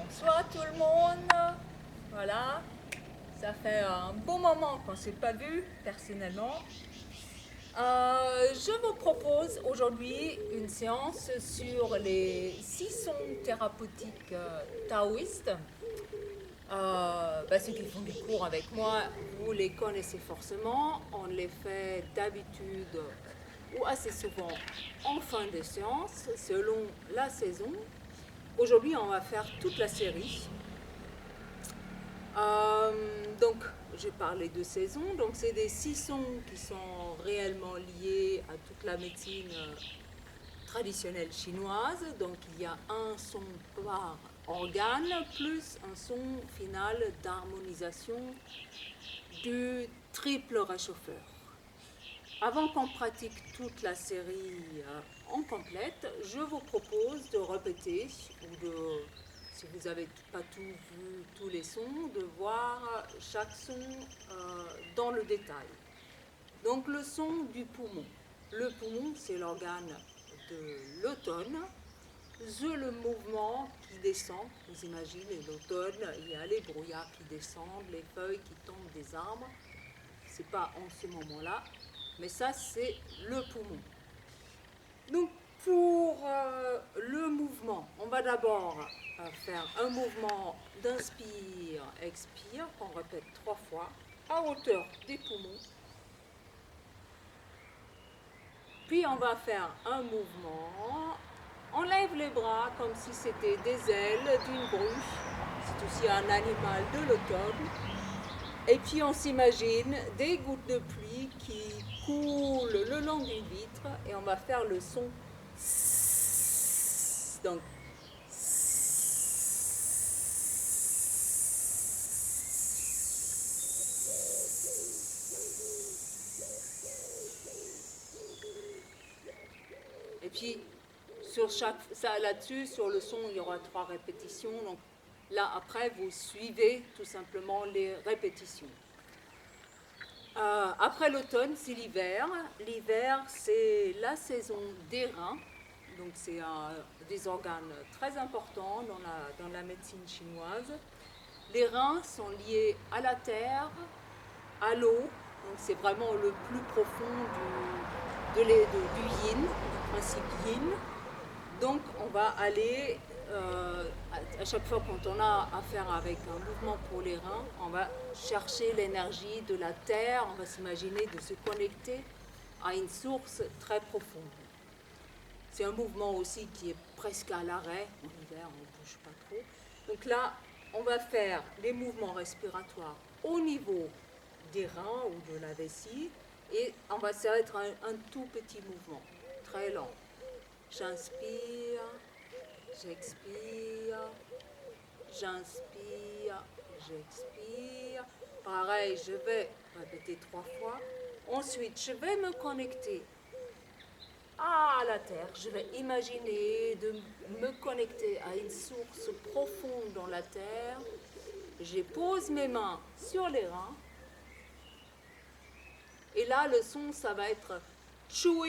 Bonsoir tout le monde. Voilà, ça fait un bon moment qu'on ne s'est pas vu personnellement. Je vous propose aujourd'hui une séance sur les 6 sons thérapeutiques taoïstes. Ceux qui font des cours avec moi, vous les connaissez forcément. On les fait d'habitude ou assez souvent en fin de séance, selon la saison. Aujourd'hui, on va faire toute la série. Donc, j'ai parlé de saison. Donc, c'est des 6 sons qui sont réellement liés à toute la médecine traditionnelle chinoise. Donc, il y a un son par organe plus un son final d'harmonisation du triple réchauffeur. Avant qu'on pratique toute la série en complète, je vous propose de répéter ou de, si vous n'avez pas tout vu, tous les sons, de voir chaque son dans le détail. Donc le son du poumon. Le poumon, c'est l'organe de l'automne. Le mouvement qui descend, vous imaginez l'automne, il y a les brouillards qui descendent, les feuilles qui tombent des arbres. C'est pas en ce moment-là, mais ça c'est le poumon. Donc pour le mouvement, on va d'abord faire un mouvement d'inspire, expire, qu'on répète 3 fois, à hauteur des poumons. Puis on va faire un mouvement, on lève les bras comme si c'était des ailes d'une bruche, c'est aussi un animal de l'automne. Et puis on s'imagine des gouttes de pluie qui coulent le long d'une vitre et on va faire le son S. Donc et puis sur chaque ça là-dessus sur le son il y aura 3 répétitions. Donc là après vous suivez tout simplement les répétitions. Après l'automne, c'est l'hiver. L'hiver, c'est la saison des reins. Donc, c'est des organes très importants dans la médecine chinoise. Les reins sont liés à la terre, à l'eau. Donc, c'est vraiment le plus profond du yin, du principe yin. Donc, on va aller, à chaque fois quand on a affaire avec un mouvement pour les reins, on va chercher l'énergie de la terre, on va s'imaginer de se connecter à une source très profonde. C'est un mouvement aussi qui est presque à l'arrêt. En hiver, on ne bouge pas trop. Donc là, on va faire les mouvements respiratoires au niveau des reins ou de la vessie. Et ça va être un tout petit mouvement, très lent. J'inspire, j'expire, j'inspire, j'expire. Pareil, je vais répéter 3 fois. Ensuite, je vais me connecter à la terre. Je vais imaginer de me connecter à une source profonde dans la terre. Je pose mes mains sur les reins. Et là, le son, ça va être Chui.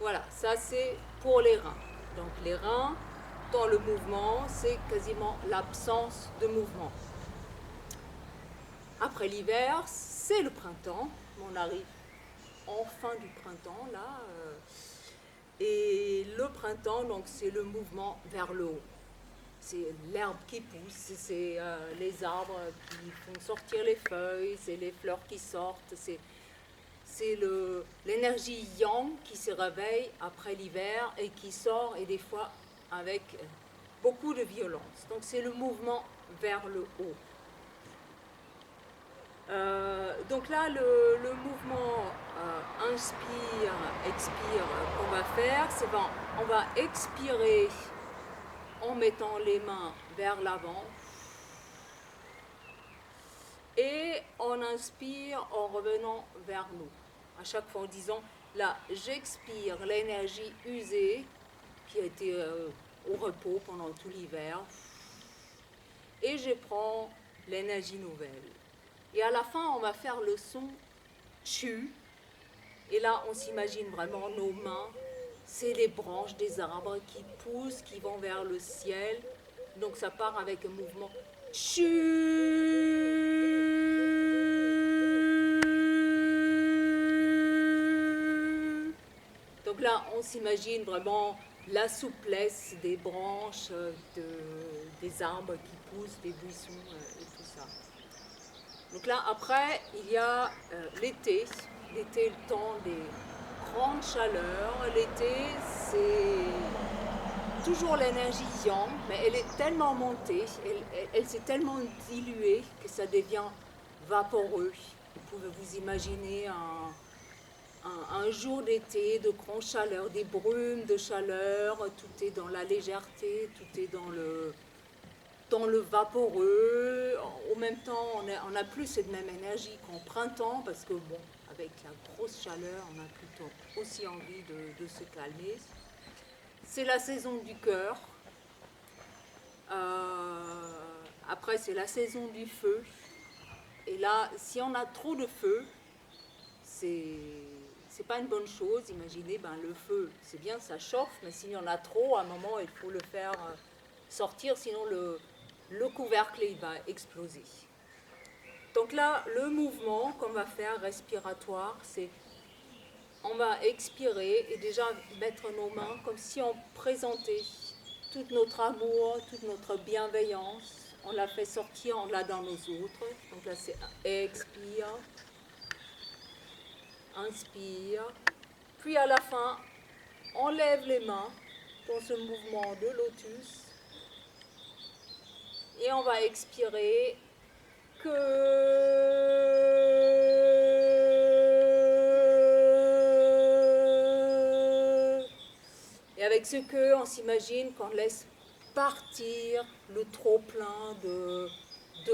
Voilà, ça c'est pour les reins. Donc les reins, dans le mouvement, c'est quasiment l'absence de mouvement. Après l'hiver, c'est le printemps. On arrive en fin du printemps, là. Et le printemps, donc c'est le mouvement vers le haut. C'est l'herbe qui pousse, c'est les arbres qui font sortir les feuilles, c'est les fleurs qui sortent, c'est l'énergie yang qui se réveille après l'hiver et qui sort, et des fois avec beaucoup de violence. Donc c'est le mouvement vers le haut. Donc là, le mouvement inspire, expire qu'on va faire, c'est bon, on va expirer en mettant les mains vers l'avant et on inspire en revenant vers nous. À chaque fois en disant, là, j'expire l'énergie usée qui a été au repos pendant tout l'hiver et je prends l'énergie nouvelle. Et à la fin, on va faire le son Chu. Et là, on s'imagine vraiment nos mains c'est les branches des arbres qui poussent, qui vont vers le ciel. Donc ça part avec un mouvement Donc là, on s'imagine vraiment la souplesse des branches des arbres qui poussent, des buissons et tout ça. Donc là, après, il y a l'été. L'été, le temps des grandes chaleurs. L'été, c'est toujours l'énergie yang, mais elle est tellement montée, elle s'est tellement diluée que ça devient vaporeux. Vous pouvez vous imaginer un jour d'été de grande chaleur, des brumes de chaleur, tout est dans la légèreté, tout est dans le vaporeux. En même temps, on n'a plus cette même énergie qu'en printemps, parce que bon, avec la grosse chaleur, on a plutôt aussi envie de se calmer. C'est la saison du cœur. Après, c'est la saison du feu. Et là, si on a trop de feu, c'est pas une bonne chose. Imaginez, le feu, c'est bien, ça chauffe, mais s'il y en a trop, à un moment, il faut le faire sortir, sinon le couvercle, il va exploser. Donc là, le mouvement qu'on va faire respiratoire, c'est on va expirer et déjà mettre nos mains comme si on présentait tout notre amour, toute notre bienveillance. On la fait sortir, on l'a dans nos autres. Donc là, c'est expire, inspire. Puis à la fin, on lève les mains dans ce mouvement de lotus. Et on va expirer Et avec ce que, on s'imagine qu'on laisse partir le trop-plein de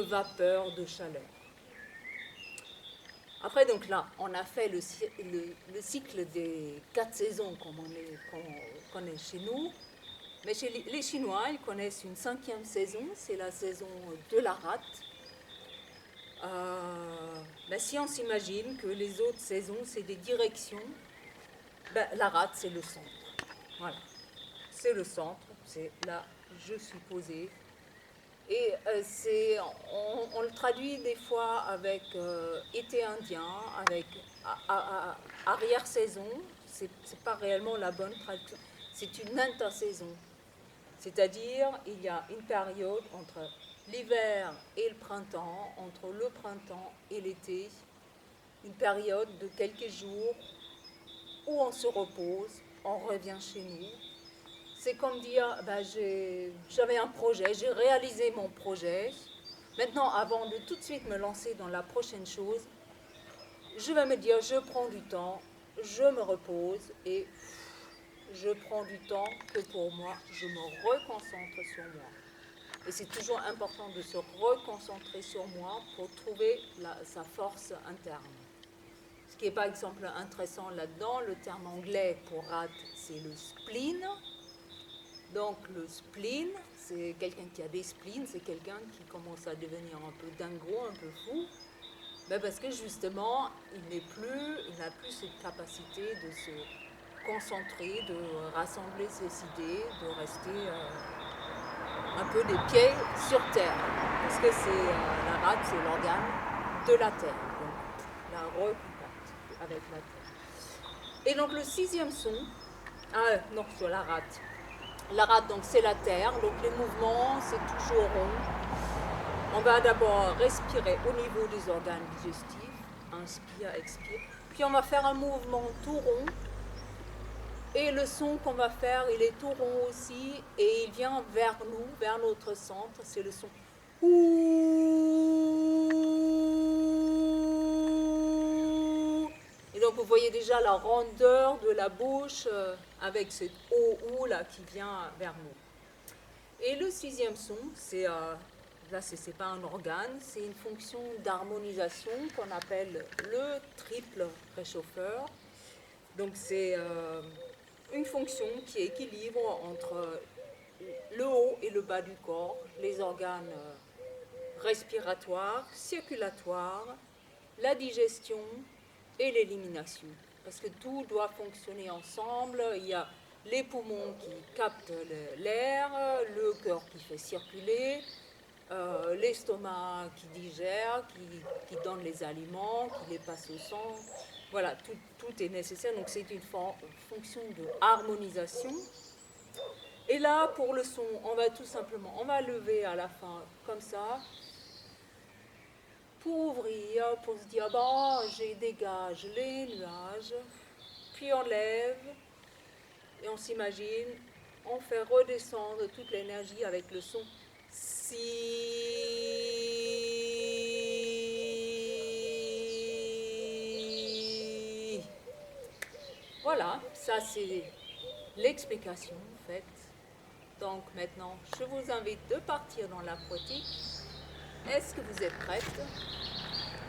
vapeur, de chaleur. Après, donc là, on a fait le cycle des 4 saisons comme on connaît chez nous. Mais chez les Chinois, ils connaissent une 5e saison, c'est la saison de la rate. Si on s'imagine que les autres saisons, c'est des directions, la rate, c'est le centre. Voilà, c'est le centre, c'est là, je suis posée. Et on le traduit des fois avec été indien, avec arrière-saison. C'est pas réellement la bonne traduction, c'est une intersaison. C'est-à-dire, il y a une période entre l'hiver et le printemps, entre le printemps et l'été, une période de quelques jours où on se repose, on revient chez nous. C'est comme dire, j'avais un projet, j'ai réalisé mon projet. Maintenant, avant de tout de suite me lancer dans la prochaine chose, je vais me dire, je prends du temps, je me repose et je prends du temps que pour moi, je me reconcentre sur moi. Et c'est toujours important de se reconcentrer sur moi pour trouver sa force interne. Ce qui est par exemple intéressant là-dedans, le terme anglais pour rate, c'est le spleen. Donc le spleen, c'est quelqu'un qui a des spleens, c'est quelqu'un qui commence à devenir un peu dingo, un peu fou. Parce que justement, il n'a plus cette capacité de se concentrer, de rassembler ses idées, de rester un peu des pieds sur terre. Parce que la rate, c'est l'organe de la terre. Donc la recontact avec la terre. Et donc le 6e son, sur la rate. La rate, donc c'est la terre, donc les mouvements, c'est toujours rond. On va d'abord respirer au niveau des organes digestifs, inspire, expire. Puis on va faire un mouvement tout rond. Et le son qu'on va faire, il est tout rond aussi, et il vient vers nous, vers notre centre, c'est le son ouh. Et donc vous voyez déjà la rondeur de la bouche avec cet ou là qui vient vers nous. Et le 6e son, là c'est pas un organe, c'est une fonction d'harmonisation qu'on appelle le triple réchauffeur. Donc c'est une fonction qui équilibre entre le haut et le bas du corps, les organes respiratoires, circulatoires, la digestion et l'élimination. Parce que tout doit fonctionner ensemble. Il y a les poumons qui captent l'air, le cœur qui fait circuler, l'estomac qui digère, qui donne les aliments, qui les passe au sang. Voilà, tout est nécessaire. Donc c'est une fonction de harmonisation. Et là, pour le son, on va lever à la fin comme ça, pour ouvrir, pour se dire, bon, je dégage les nuages, puis on lève, et on s'imagine, on fait redescendre toute l'énergie avec le son si. Voilà, ça c'est l'explication faite. Donc maintenant, je vous invite de partir dans la pratique. Est-ce que vous êtes prête?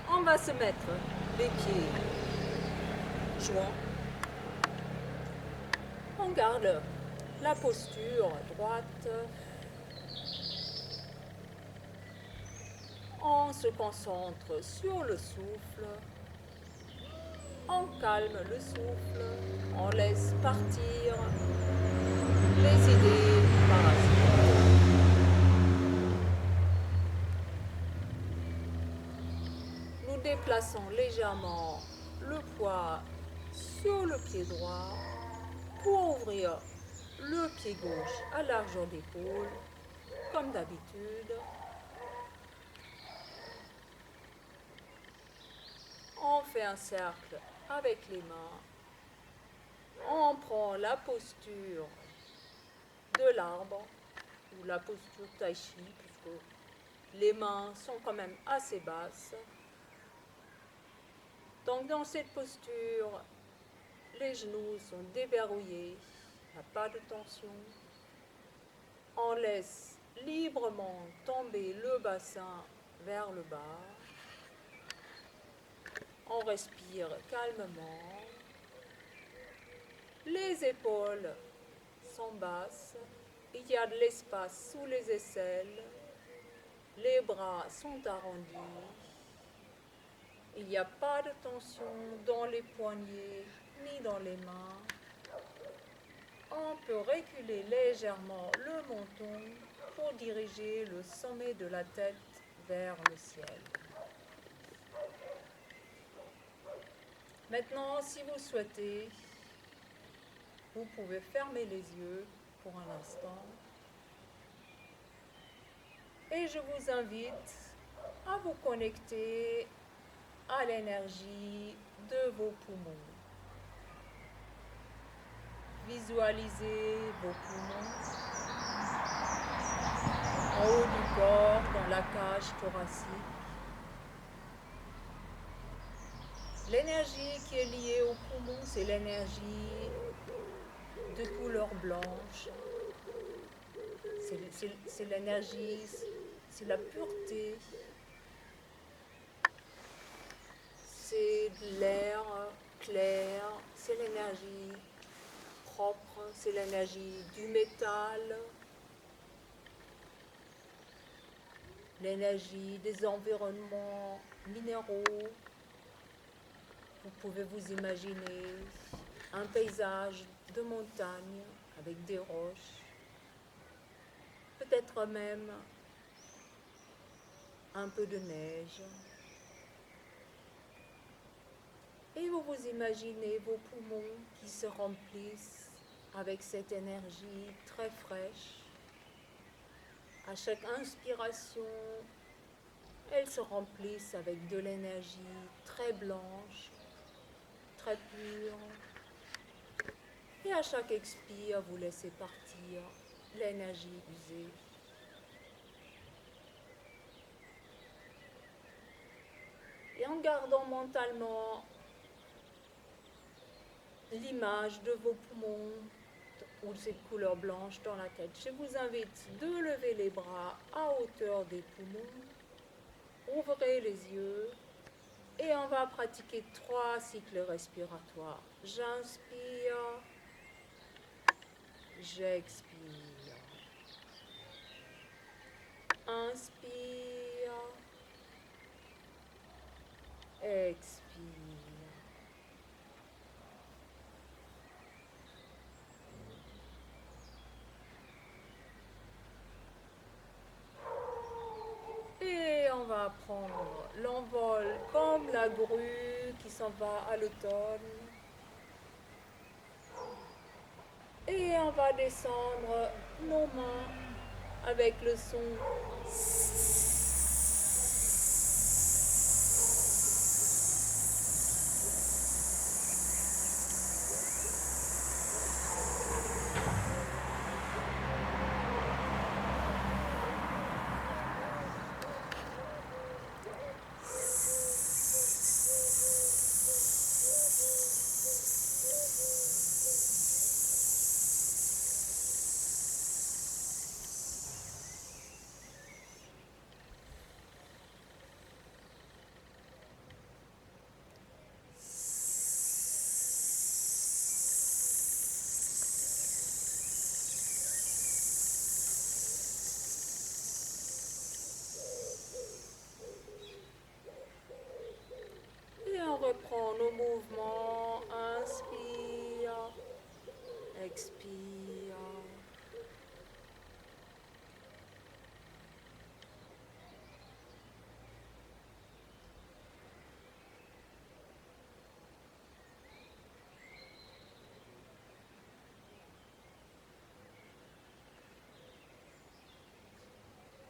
On va se mettre les pieds joints. On garde la posture droite. On se concentre sur le souffle. On calme le souffle. On laisse partir les idées parasites. Nous déplaçons légèrement le poids sur le pied droit pour ouvrir le pied gauche à largeur d'épaule, comme d'habitude. On fait un cercle avec les mains. On prend la posture de l'arbre ou la posture tai chi, puisque les mains sont quand même assez basses. Donc dans cette posture, les genoux sont déverrouillés, il n'y a pas de tension. On laisse librement tomber le bassin vers le bas. On respire calmement. Les épaules sont basses. Il y a de l'espace sous les aisselles. Les bras sont arrondis. Il n'y a pas de tension dans les poignets ni dans les mains. On peut reculer légèrement le menton pour diriger le sommet de la tête vers le ciel. Maintenant, si vous souhaitez, vous pouvez fermer les yeux pour un instant. Et je vous invite à vous connecter à l'énergie de vos poumons. Visualisez vos poumons en haut du corps, dans la cage thoracique. L'énergie qui est liée aux poumons, c'est l'énergie de couleur blanche. C'est l'énergie, c'est la pureté. C'est de l'air clair, c'est l'énergie propre, c'est l'énergie du métal, l'énergie des environnements minéraux. Vous pouvez vous imaginer un paysage de montagne avec des roches, peut-être même un peu de neige. Et vous vous imaginez vos poumons qui se remplissent avec cette énergie très fraîche. À chaque inspiration, elles se remplissent avec de l'énergie très blanche, très pure. Et à chaque expire, vous laissez partir l'énergie usée. Et en gardant mentalement l'image de vos poumons ou cette couleur blanche dans la tête, je vous invite de lever les bras à hauteur des poumons. Ouvrez les yeux et on va pratiquer 3 cycles respiratoires. J'inspire, j'expire. Inspire, expire. va prendre l'envol comme la grue qui s'en va à l'automne. Et on va descendre nos mains avec le son. Et on reprend nos mouvements. Inspire, expire.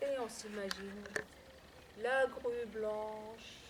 Et on s'imagine la grue blanche.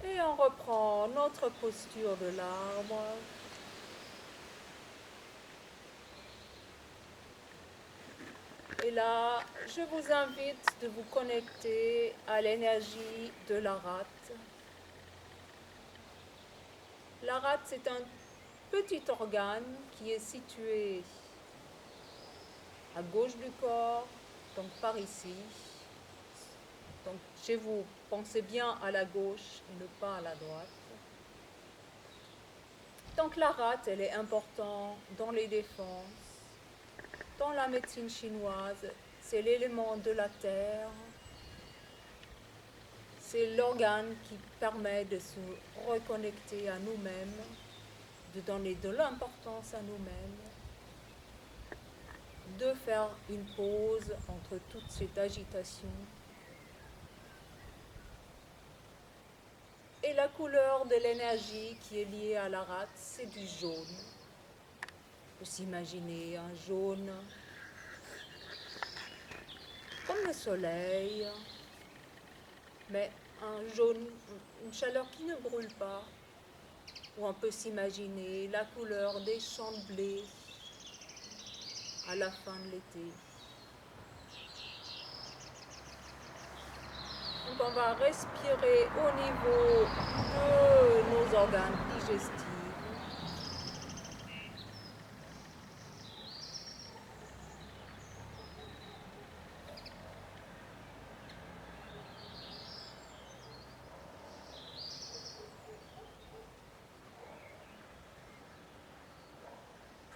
Et on reprend notre posture de l'arbre. Et là, je vous invite de vous connecter à l'énergie de la rate. La rate, c'est un petit organe qui est situé à gauche du corps, donc par ici. Donc chez vous, pensez bien à la gauche et ne pas à la droite. Donc la rate, elle est importante dans les défenses. Dans la médecine chinoise, c'est l'élément de la terre. C'est l'organe qui permet de se reconnecter à nous-mêmes, de donner de l'importance à nous-mêmes, de faire une pause entre toute cette agitation. Et la couleur de l'énergie qui est liée à la rate, c'est du jaune. On peut s'imaginer un jaune comme le soleil, mais un jaune, une chaleur qui ne brûle pas. Ou on peut s'imaginer la couleur des champs de blé à la fin de l'été. Donc on va respirer au niveau de nos organes digestifs.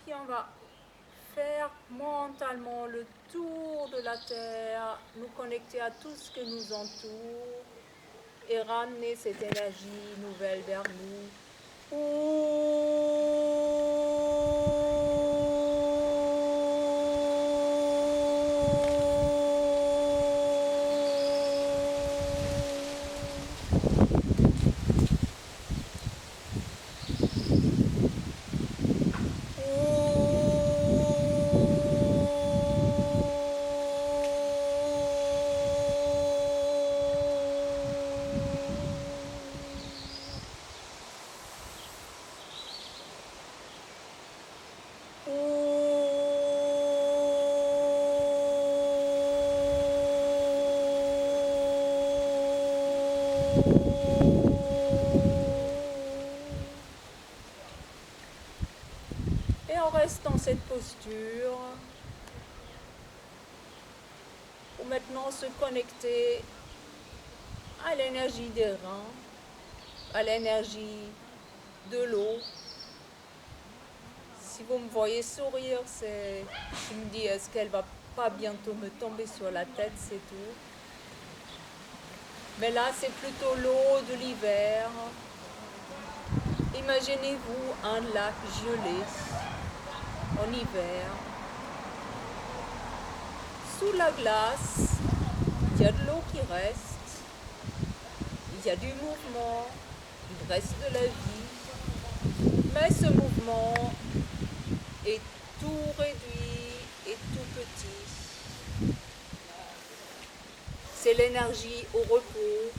Puis on va faire mentalement le tour de la Terre, nous connecter à tout ce qui nous entoure et ramener cette énergie nouvelle vers nous. Et on reste dans cette posture pour maintenant se connecter à l'énergie des reins, à l'énergie de l'eau. Si vous me voyez sourire, je me dis, est-ce qu'elle va pas bientôt me tomber sur la tête, c'est tout. Mais là, c'est plutôt l'eau de l'hiver. Imaginez-vous un lac gelé en hiver. Sous la glace, il y a de l'eau qui reste, il y a du mouvement, il reste de la vie, mais ce mouvement est tout réduit et tout petit. C'est l'énergie au repos.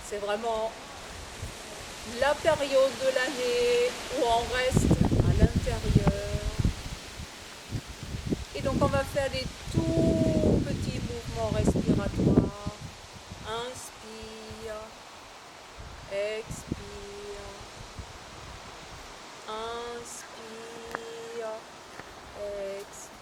C'est vraiment la période de l'année où on reste à l'intérieur. Et donc on va faire des tout petits mouvements respiratoires. Inspire, expire, inspire, expire.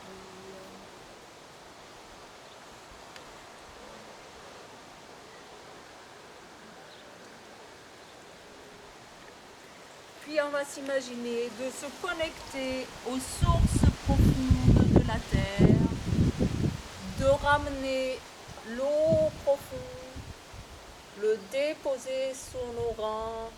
Puis on va s'imaginer de se connecter aux sources profondes de la terre, de ramener l'eau profonde, le déposer sur nos reins.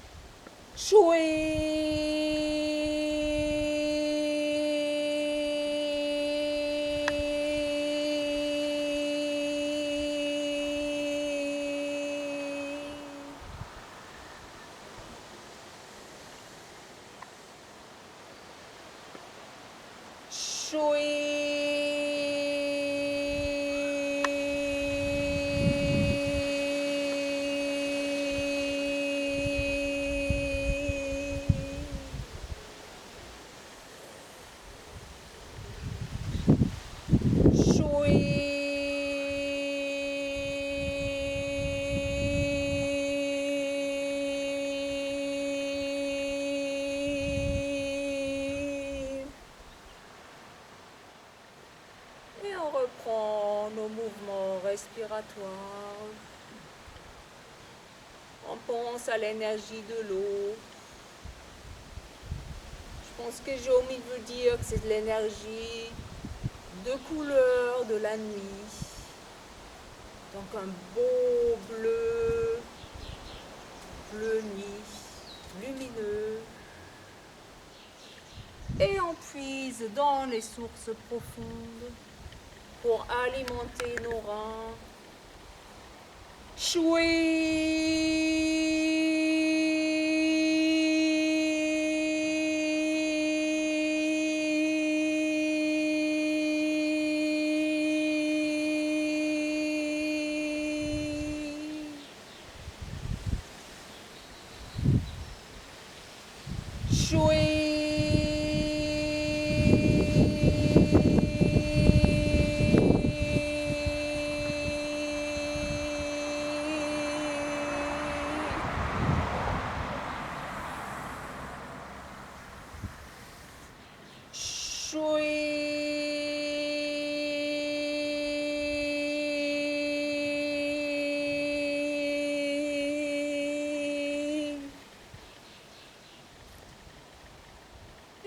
Et on reprend nos mouvements respiratoires. On pense à l'énergie de l'eau. Je pense que j'ai omis de vous dire que c'est de l'énergie de couleur de la nuit. Donc un beau bleu, bleu nuit, lumineux. Et on puise dans les sources profondes pour alimenter nos reins.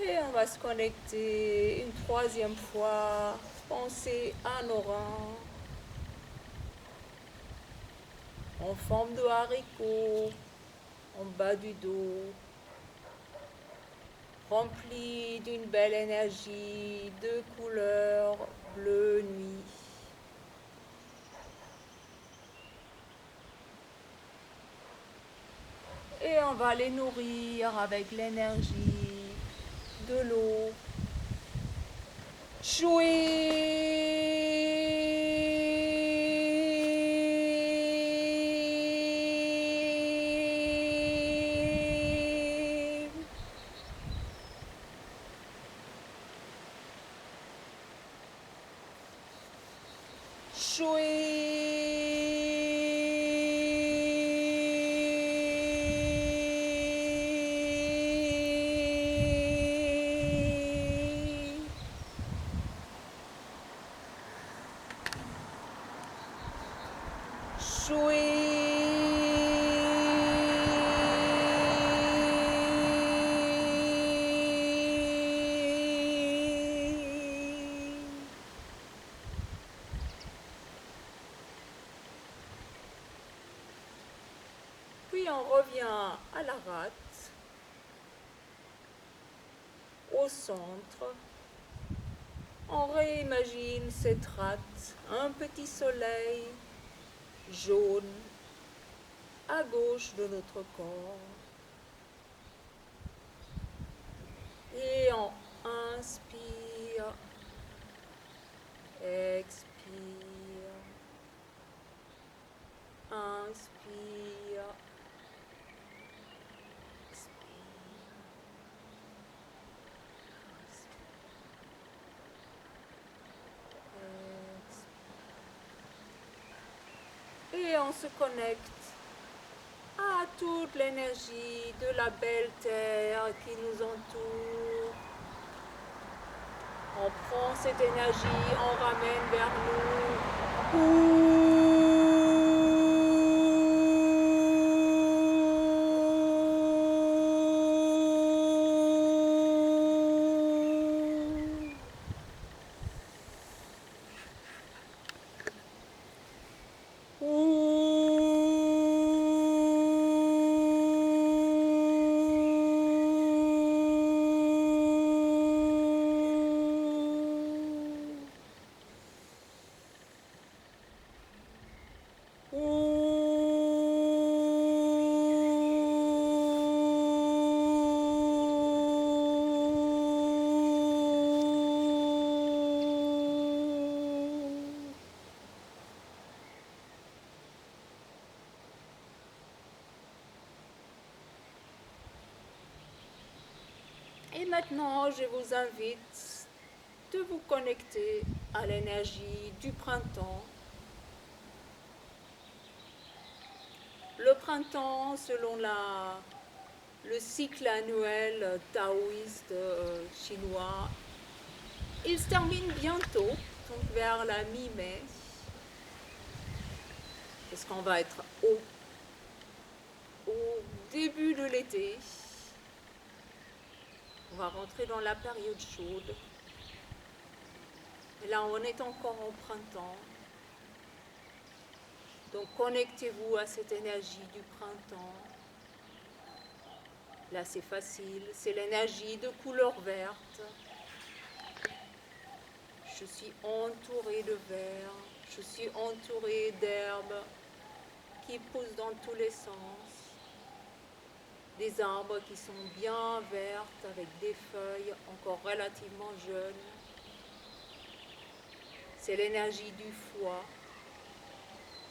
Et on va se connecter une troisième fois. Pensez à nos reins en forme de haricot, en bas du dos, rempli d'une belle énergie de couleur bleu nuit. Et on va les nourrir avec l'énergie de l'eau. Puis on revient à la rate, au centre. On réimagine cette rate, un petit soleil jaune à gauche de notre corps. Et on inspire, expire, inspire, et on se connecte à toute l'énergie de la belle terre qui nous entoure. On prend cette énergie, on ramène vers nous. Et maintenant, je vous invite de vous connecter à l'énergie du printemps. Le printemps, selon le cycle annuel taoïste chinois, il se termine bientôt, donc vers la mi-mai, parce qu'on va être au début de l'été. On va rentrer dans la période chaude. Et là, on est encore au printemps. Donc, connectez-vous à cette énergie du printemps. Là, c'est facile. C'est l'énergie de couleur verte. Je suis entourée de vert. Je suis entourée d'herbes qui poussent dans tous les sens. Des arbres qui sont bien vertes avec des feuilles encore relativement jeunes. C'est l'énergie du foie.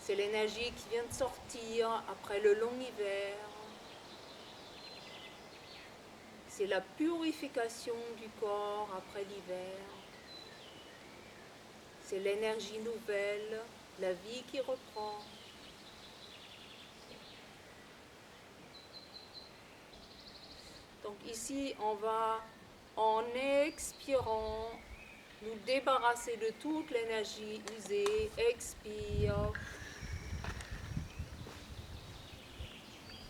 C'est l'énergie qui vient de sortir après le long hiver. C'est la purification du corps après l'hiver. C'est l'énergie nouvelle, la vie qui reprend. Donc ici, on va, en expirant, nous débarrasser de toute l'énergie usée. Expire.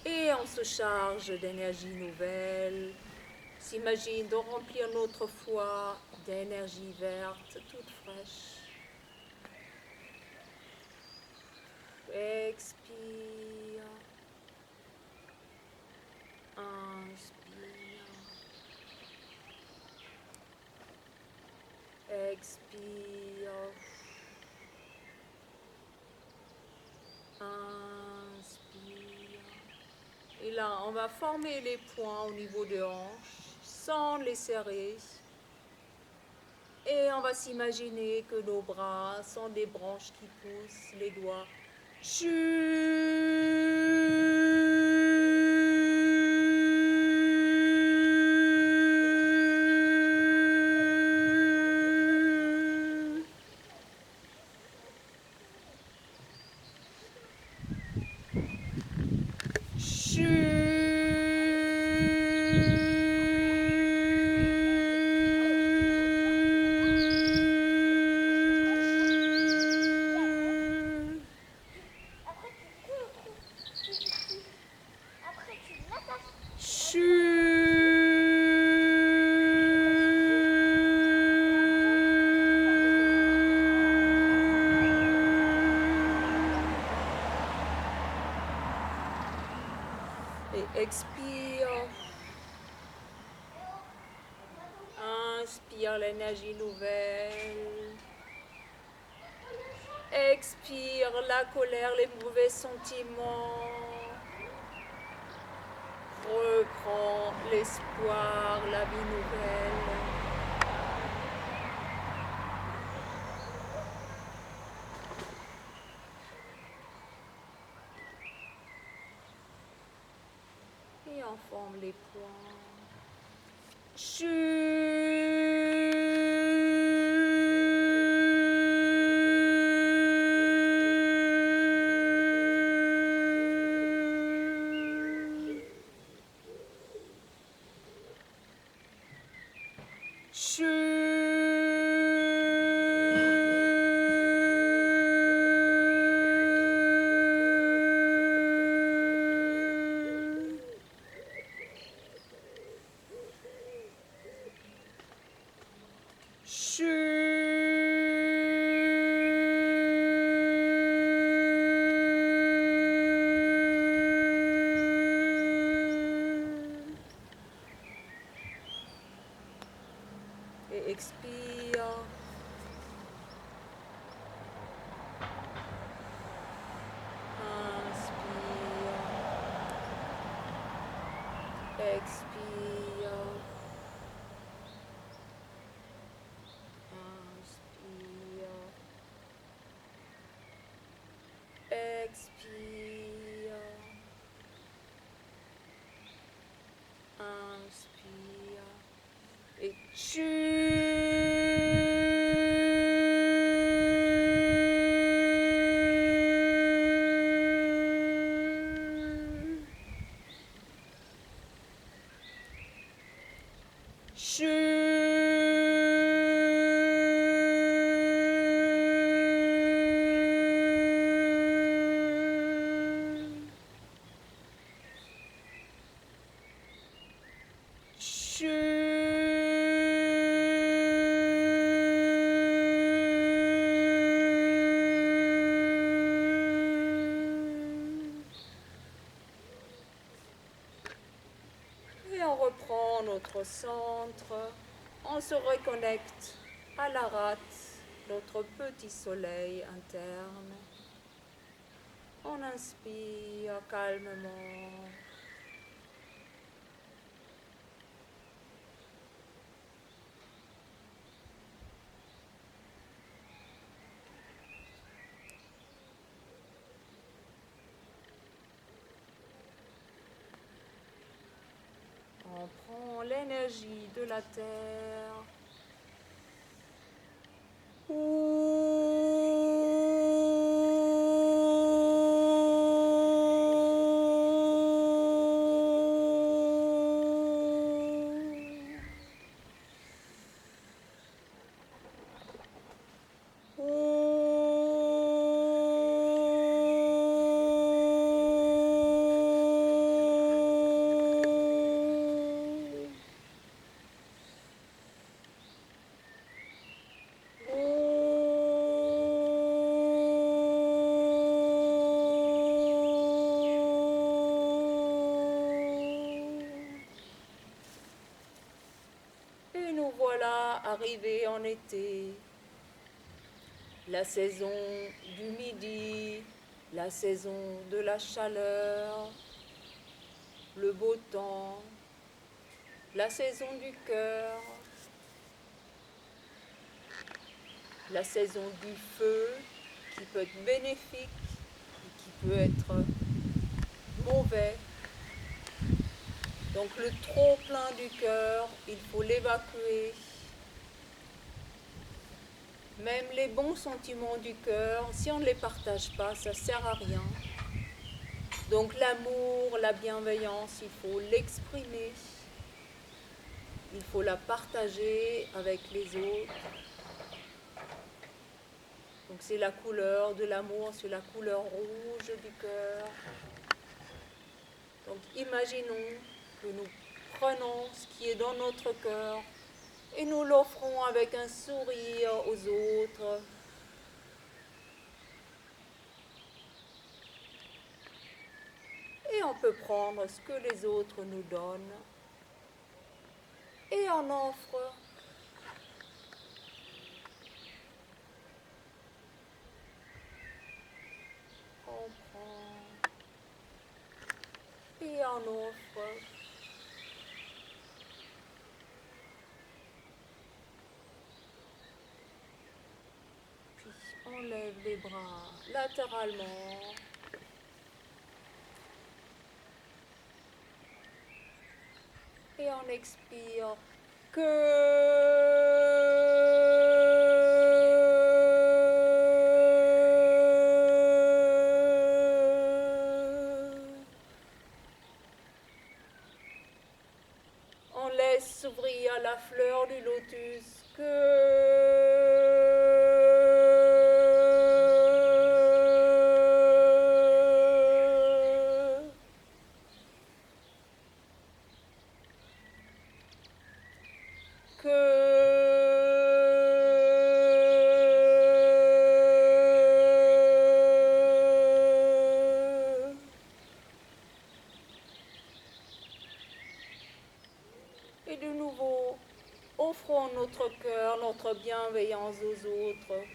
Et on se charge d'énergie nouvelle. s'imagine de remplir notre foie d'énergie verte toute fraîche. Expire. Inspire. Expire. Inspire. Et là, on va former les poings au niveau des hanches sans les serrer. Et on va s'imaginer que nos bras sont des branches qui poussent, les doigts. Et expire. Inspire l'énergie nouvelle. Expire la colère, les mauvais sentiments. Reprends l'espoir, la vie nouvelle. Et on forme les poings. Et expire. Inspire. Expire. Inspire. Expire. Inspire. Et on reprend notre centre, on se reconnecte à la rate, notre petit soleil interne. On inspire calmement. On prend l'énergie de la terre. Et nous voilà arrivés en été, la saison du midi, la saison de la chaleur, le beau temps, la saison du cœur, la saison du feu qui peut être bénéfique et qui peut être mauvais. Donc le trop plein du cœur, il faut l'évacuer. Même les bons sentiments du cœur, si on ne les partage pas, ça ne sert à rien. Donc l'amour, la bienveillance, il faut l'exprimer. Il faut la partager avec les autres. Donc c'est la couleur de l'amour, c'est la couleur rouge du cœur. Donc imaginons que nous prenons ce qui est dans notre cœur et nous l'offrons avec un sourire aux autres. Et on peut prendre ce que les autres nous donnent et en offre. On prend et en offre. Puis on lève les bras latéralement. Et on expire on laisse s'ouvrir la fleur du lotus Et de nouveau, offrons notre cœur, notre bienveillance aux autres.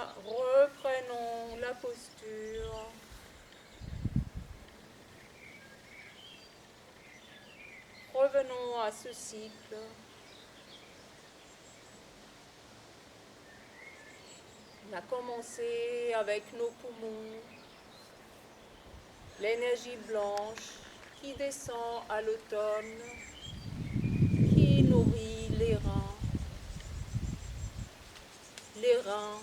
Voilà, reprenons la posture. Revenons à ce cycle. On a commencé avec nos poumons, l'énergie blanche qui descend à l'automne, qui nourrit les reins. Les reins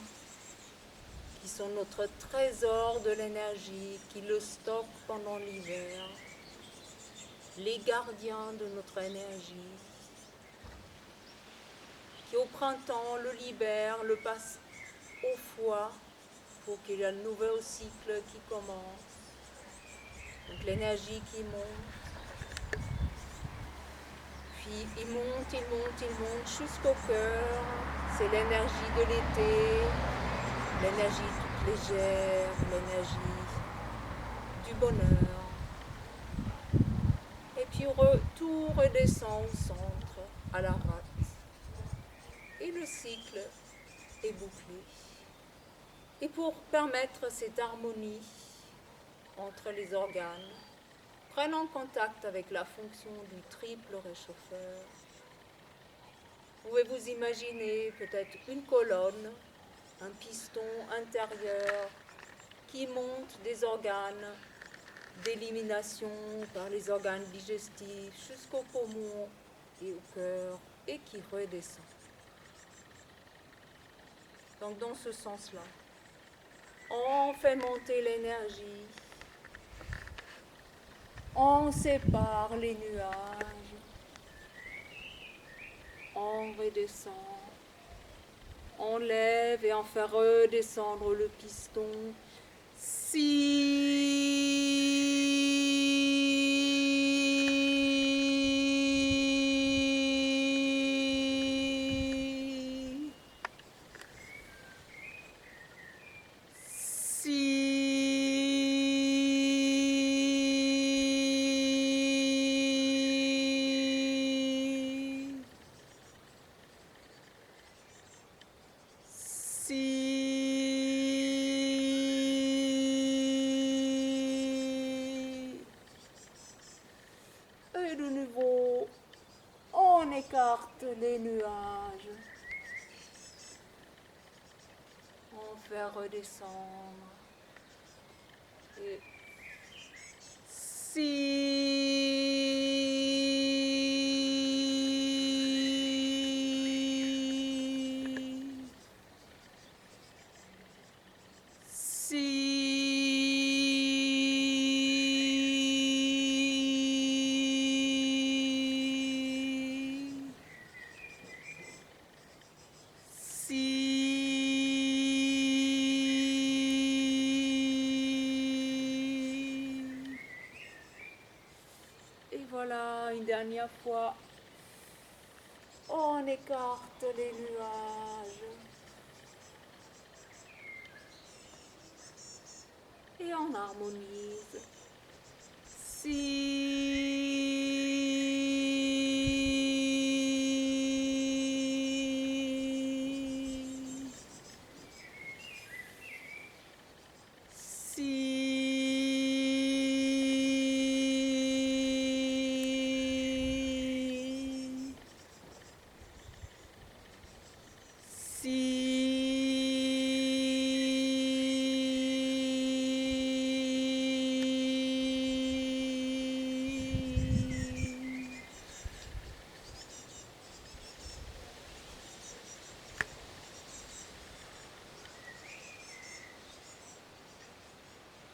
qui sont notre trésor de l'énergie, qui le stockent pendant l'hiver, les gardiens de notre énergie, qui au printemps le libèrent, le passent au foie pour qu'il y ait un nouveau cycle qui commence. Donc l'énergie qui monte, puis il monte jusqu'au cœur. C'est l'énergie de l'été, l'énergie toute légère, l'énergie du bonheur. Et puis tout redescend au centre, à la rate. Et le cycle est bouclé. Et pour permettre cette harmonie entre les organes, prenons contact avec la fonction du triple réchauffeur. Vous pouvez vous imaginer peut-être une colonne, un piston intérieur qui monte des organes d'élimination par les organes digestifs jusqu'aux poumons et au cœur et qui redescend. Donc dans ce sens-là, on fait monter l'énergie, on sépare les nuages, on redescend, on lève et on fait redescendre le piston. Et de nouveau, on écarte les nuages. On fait redescendre. Et voilà, une dernière fois, on écarte les nuages et on harmonise.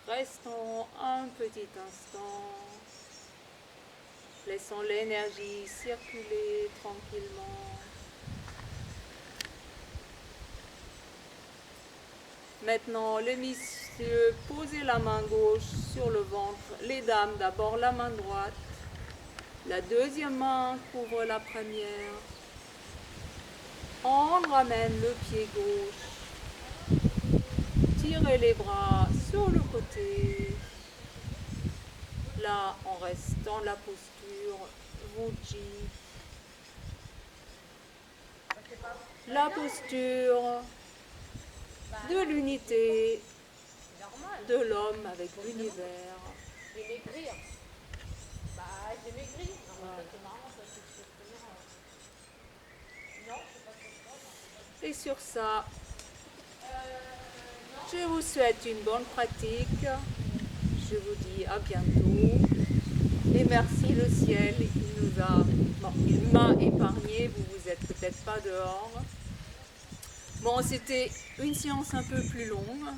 Restons un petit instant. Laissons l'énergie circuler tranquillement. Maintenant, les messieurs, posez la main gauche sur le ventre. Les dames, d'abord la main droite. La deuxième main couvre la première. On ramène le pied gauche. Tirez les bras sur le côté. Là, on reste dans la posture Vuji. La posture de l'unité C'est normal. de l'homme avec l'univers. J'ai maigri. Bah, j'ai maigri. Non, mais Voilà. ça, c'est marrant, ça, c'est très marrant. Non, c'est pas trop ça. Et sur ça, je vous souhaite une bonne pratique. Je vous dis à bientôt. Et merci le ciel, il m'a épargné, vous êtes peut-être pas dehors. Bon, c'était une séance un peu plus longue.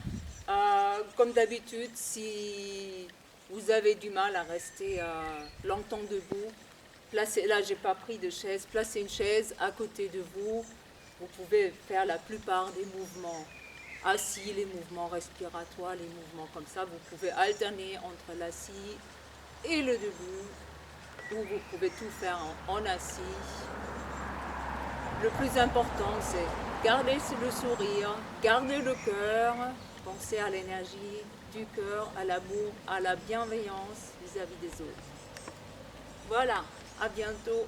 Comme d'habitude, si vous avez du mal à rester longtemps debout, là j'ai pas pris de chaise, placez une chaise à côté de vous. Vous pouvez faire la plupart des mouvements assis, les mouvements respiratoires, les mouvements comme ça. Vous pouvez alterner entre l'assis et le debout, ou vous pouvez tout faire en assis. Le plus important, c'est garder le sourire, garder le cœur, penser à l'énergie du cœur, à l'amour, à la bienveillance vis-à-vis des autres. Voilà, à bientôt.